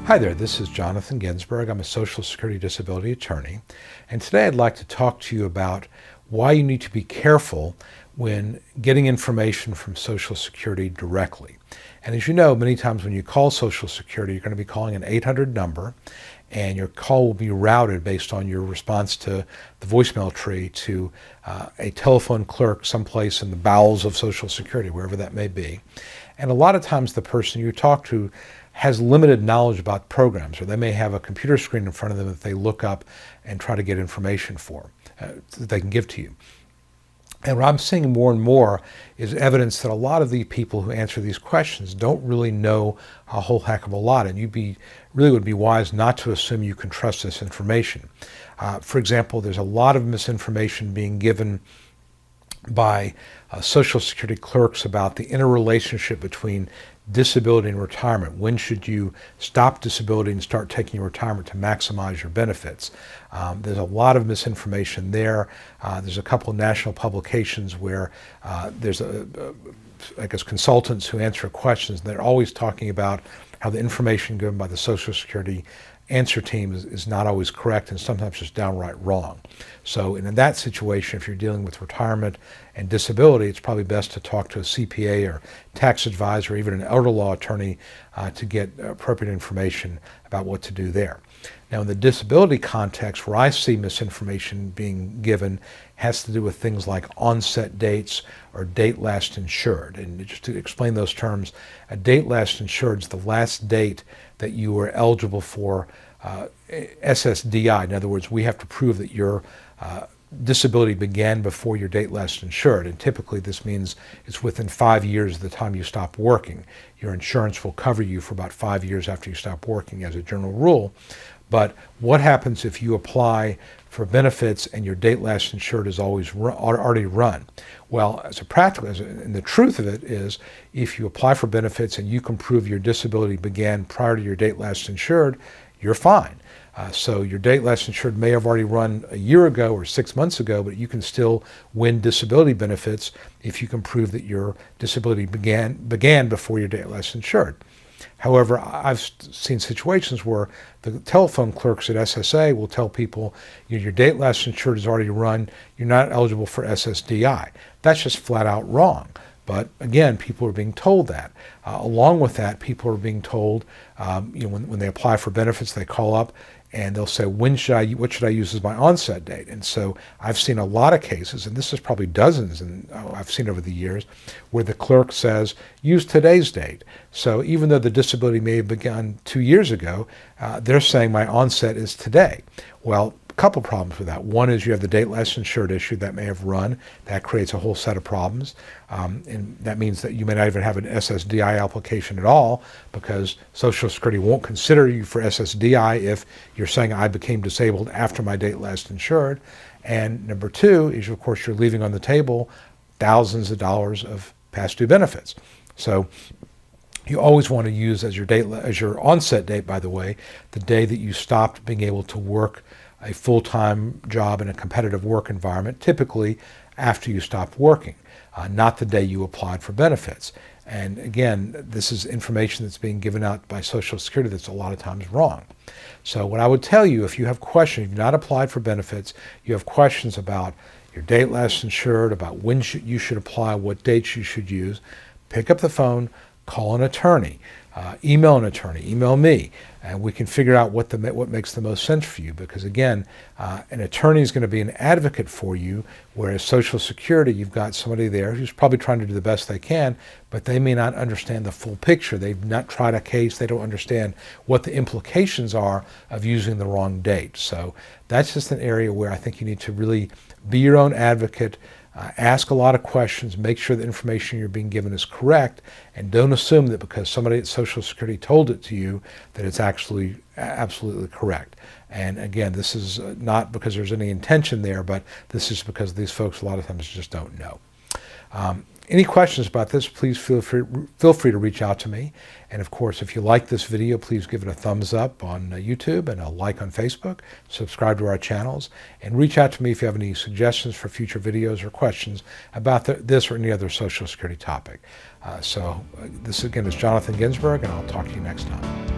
Hi there, this is Jonathan Ginsberg. I'm a Social Security disability attorney, and today I'd like to talk to you about why you need to be careful when getting information from Social Security directly. And as you know, many times when you call Social Security, you're going to be calling an 800 number, and your call will be routed based on your response to the voicemail tree to a telephone clerk someplace in the bowels of Social Security, wherever that may be. And a lot of times the person you talk to has limited knowledge about programs, or they may have a computer screen in front of them that they look up and try to get information for, that they can give to you. And what I'm seeing more and more is evidence that a lot of the people who answer these questions don't really know a whole heck of a lot, and really would be wise not to assume you can trust this information. For example, there's a lot of misinformation being given by Social Security clerks about the interrelationship between disability and retirement. When should you stop disability and start taking your retirement to maximize your benefits? There's a lot of misinformation there. There's a couple of national publications where there's I guess consultants who answer questions. They're always talking about how the information given by the Social Security answer team is not always correct and sometimes just downright wrong. So in that situation, if you're dealing with retirement and disability, it's probably best to talk to a CPA or tax advisor or even an elder law attorney to get appropriate information about what to do there. Now, in the disability context, where I see misinformation being given has to do with things like onset dates or date last insured. And just to explain those terms, a date last insured is the last date that you were eligible for SSDI. In other words, we have to prove that your disability began before your date last insured, and typically this means it's within 5 years of the time you stop working. Your insurance will cover you for about 5 years after you stop working as a general rule. But what happens if you apply for benefits and your date last insured is already run? Well, and the truth of it is, if you apply for benefits and you can prove your disability began prior to your date last insured, you're fine. So your date last insured may have already run a year ago or 6 months ago, but you can still win disability benefits if you can prove that your disability began before your date last insured. However, I've seen situations where the telephone clerks at SSA will tell people, your date last insured is already run, you're not eligible for SSDI. That's just flat out wrong. But again, people are being told that. Along with that, people are being told, when they apply for benefits, they call up and they'll say, what should I use as my onset date? And so I've seen a lot of cases, and this is probably dozens, and I've seen over the years, where the clerk says, use today's date. So even though the disability may have begun 2 years ago, they're saying my onset is today. Well, couple problems with that. One is you have the date last insured issue that may have run. That creates a whole set of problems. And that means that you may not even have an SSDI application at all, because Social Security won't consider you for SSDI if you're saying I became disabled after my date last insured. And number two is, of course, you're leaving on the table thousands of dollars of past due benefits. So you always want to use as your onset date, by the way, the day that you stopped being able to work a full-time job in a competitive work environment, typically after you stop working, not the day you applied for benefits. And again, this is information that's being given out by Social Security that's a lot of times wrong. So what I would tell you, if you have questions, if you've not applied for benefits, you have questions about your date last insured, about when you should apply, what dates you should use, pick up the phone, call an attorney, email an attorney, email me, and we can figure out what makes the most sense for you. Because again, an attorney is going to be an advocate for you, whereas Social Security, you've got somebody there who's probably trying to do the best they can, but they may not understand the full picture. They've not tried a case. They don't understand what the implications are of using the wrong date. So that's just an area where I think you need to really be your own advocate. Ask a lot of questions, make sure the information you're being given is correct, and don't assume that because somebody at Social Security told it to you that it's actually absolutely correct. And again, this is not because there's any intention there, but this is because these folks a lot of times just don't know. Any questions about this, please feel free to reach out to me. And of course, if you like this video, please give it a thumbs up on YouTube and a like on Facebook. Subscribe to our channels and reach out to me if you have any suggestions for future videos or questions about this or any other Social Security topic. This again is Jonathan Ginsberg, and I'll talk to you next time.